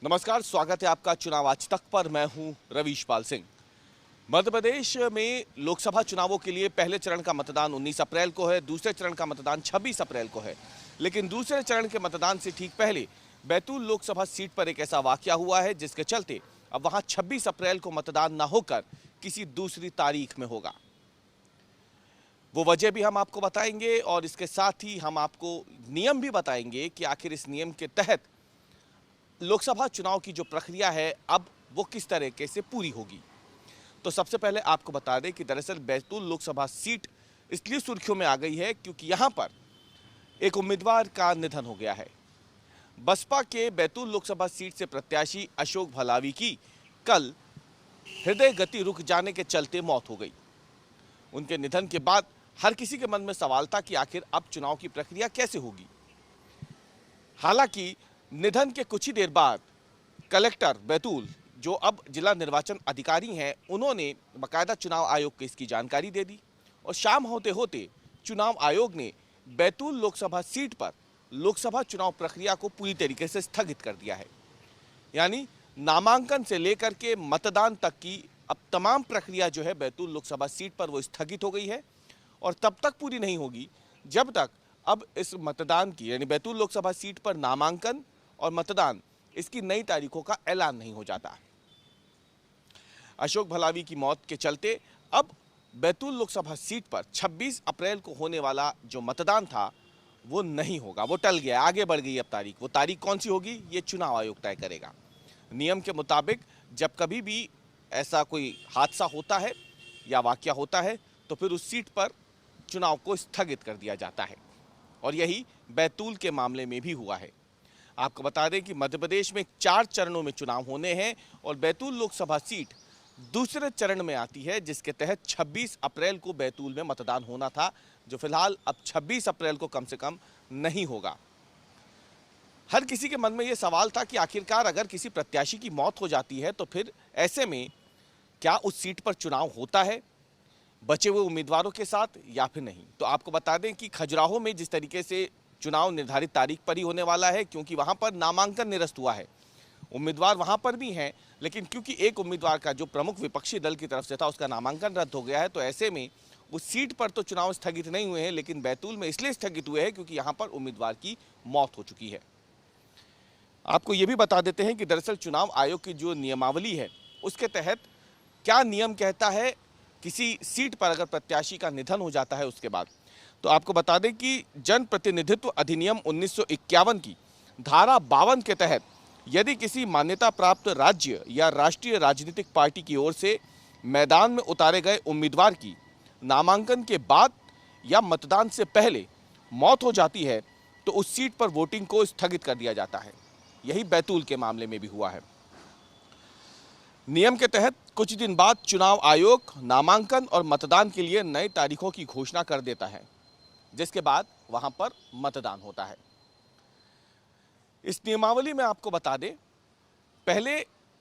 नमस्कार, स्वागत है आपका चुनाव आज तक पर। मैं हूं रवीश पाल सिंह। मध्य प्रदेश में लोकसभा चुनावों के लिए पहले चरण का मतदान 19 अप्रैल को है, दूसरे चरण का मतदान 26 अप्रैल को है। लेकिन दूसरे चरण के मतदान से ठीक पहले बैतूल लोकसभा सीट पर एक ऐसा वाकया हुआ है जिसके चलते अब वहां 26 अप्रैल को मतदान न होकर किसी दूसरी तारीख में होगा। वो वजह भी हम आपको बताएंगे और इसके साथ ही हम आपको नियम भी बताएंगे कि आखिर इस नियम के तहत लोकसभा चुनाव की जो प्रक्रिया है अब वो किस तरीके से पूरी होगी। तो सबसे पहले आपको बता दें कि दरअसल बैतूल लोकसभा सीट इसलिए सुर्खियों में आ गई है क्योंकि यहां पर एक उम्मीदवार का निधन हो गया है। बसपा के बैतूल लोकसभा सीट से प्रत्याशी अशोक भलावी की कल हृदय गति रुक जाने के चलते मौत हो गई। उनके निधन के बाद हर किसी के मन में सवाल था कि आखिर अब चुनाव की प्रक्रिया कैसे होगी। हालांकि निधन के कुछ ही देर बाद कलेक्टर बैतूल, जो अब जिला निर्वाचन अधिकारी हैं, उन्होंने बाकायदा चुनाव आयोग को इसकी जानकारी दे दी और शाम होते होते चुनाव आयोग ने बैतूल लोकसभा सीट पर लोकसभा चुनाव प्रक्रिया को पूरी तरीके से स्थगित कर दिया है। यानी नामांकन से लेकर के मतदान तक की अब तमाम प्रक्रिया जो है बैतूल लोकसभा सीट पर वो स्थगित हो गई है और तब तक पूरी नहीं होगी जब तक अब इस मतदान की, यानी बैतूल लोकसभा सीट पर नामांकन और मतदान, इसकी नई तारीखों का ऐलान नहीं हो जाता। अशोक भलावी की मौत के चलते अब बैतूल लोकसभा सीट पर 26 अप्रैल को होने वाला जो मतदान था वो नहीं होगा, वो टल गया, आगे बढ़ गई अब तारीख। वो तारीख कौन सी होगी ये चुनाव आयोग तय करेगा। नियम के मुताबिक जब कभी भी ऐसा कोई हादसा होता है या वाकया होता है तो फिर उस सीट पर चुनाव को स्थगित कर दिया जाता है और यही बैतूल के मामले में भी हुआ है। आपको बता दें कि मध्य प्रदेश में 4 चरणों में चुनाव होने हैं और बैतूल लोकसभा सीट दूसरे चरण में आती है जिसके तहत 26 अप्रैल को बैतूल में मतदान होना था, जो फिलहाल अब 26 अप्रैल को कम से कम नहीं होगा। हर किसी के मन में यह सवाल था कि आखिरकार अगर किसी प्रत्याशी की मौत हो जाती है तो फिर ऐसे में क्या उस सीट पर चुनाव होता है बचे हुए उम्मीदवारों के साथ या फिर नहीं। तो आपको बता दें कि खजुराहो में जिस तरीके से चुनाव निर्धारित तारीख पर ही होने वाला है, क्योंकि वहां पर नामांकन निरस्त हुआ है, उम्मीदवार वहां पर भी हैं, लेकिन क्योंकि एक उम्मीदवार का जो प्रमुख विपक्षी दल की तरफ से था उसका नामांकन रद्द हो गया है, तो ऐसे में उस सीट पर तो चुनाव स्थगित नहीं हुए हैं, लेकिन बैतूल में इसलिए स्थगित हुए हैं क्योंकि यहां पर उम्मीदवार की मौत हो चुकी है। आपको ये भी बता देते हैं कि दरअसल चुनाव आयोग की जो नियमावली है उसके तहत क्या नियम कहता है किसी सीट पर अगर प्रत्याशी का निधन हो जाता है उसके बाद। तो आपको बता दें कि जन प्रतिनिधित्व अधिनियम 1951 की धारा 52 के तहत यदि किसी मान्यता प्राप्त राज्य या राष्ट्रीय राजनीतिक पार्टी की ओर से मैदान में उतारे गए उम्मीदवार की नामांकन के बाद या मतदान से पहले मौत हो जाती है तो उस सीट पर वोटिंग को स्थगित कर दिया जाता है। यही बैतूल के मामले में भी हुआ है। नियम के तहत कुछ दिन बाद चुनाव आयोग नामांकन और मतदान के लिए नई तारीखों की घोषणा कर देता है, जिसके बाद वहां पर मतदान होता है। इस नियमावली में आपको बता दें, पहले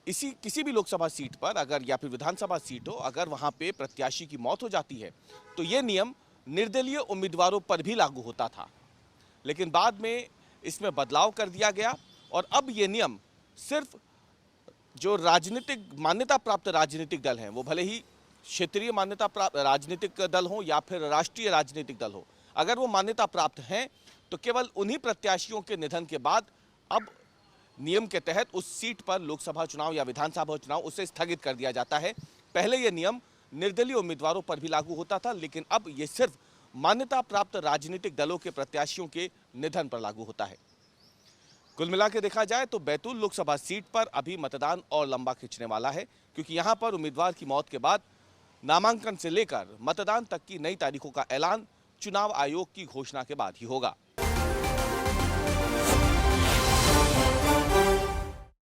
किसी भी लोकसभा सीट पर अगर या फिर विधानसभा सीट हो, अगर वहां पे प्रत्याशी की मौत हो जाती है तो यह नियम निर्दलीय उम्मीदवारों पर भी लागू होता था, लेकिन बाद में इसमें बदलाव कर दिया गया और अब यह नियम सिर्फ जो राजनीतिक मान्यता प्राप्त राजनीतिक दल हैं, वो भले ही क्षेत्रीय मान्यता प्राप्त राजनीतिक दल हो या फिर राष्ट्रीय राजनीतिक दल हो, अगर वो मान्यता प्राप्त हैं तो केवल उन्हीं प्रत्याशियों के निधन के बाद अब नियम के तहत उस सीट पर लोकसभा चुनाव या विधानसभा चुनाव उसे स्थगित कर दिया जाता है। पहले यह नियम निर्दलीय उम्मीदवारों पर भी लागू होता था, लेकिन अब यह सिर्फ मान्यता प्राप्त राजनीतिक दलों के प्रत्याशियों के निधन पर लागू होता है। कुल मिला के देखा जाए तो बैतूल लोकसभा सीट पर अभी मतदान और लंबा खिंचने वाला है, क्योंकि यहां पर उम्मीदवार की मौत के बाद नामांकन से लेकर मतदान तक की नई तारीखों का ऐलान चुनाव आयोग की घोषणा के बाद ही होगा।